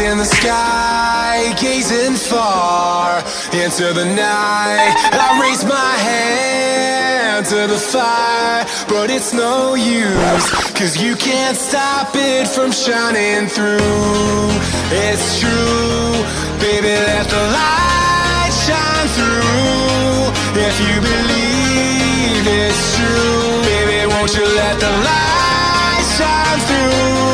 in the sky, gazing far into the night. I raise my hand to the fire, but it's no use, 'cause you can't stop it from shining through. It's true, baby, let the light shine through. If you believe it's true, baby, won't you let the light shine through?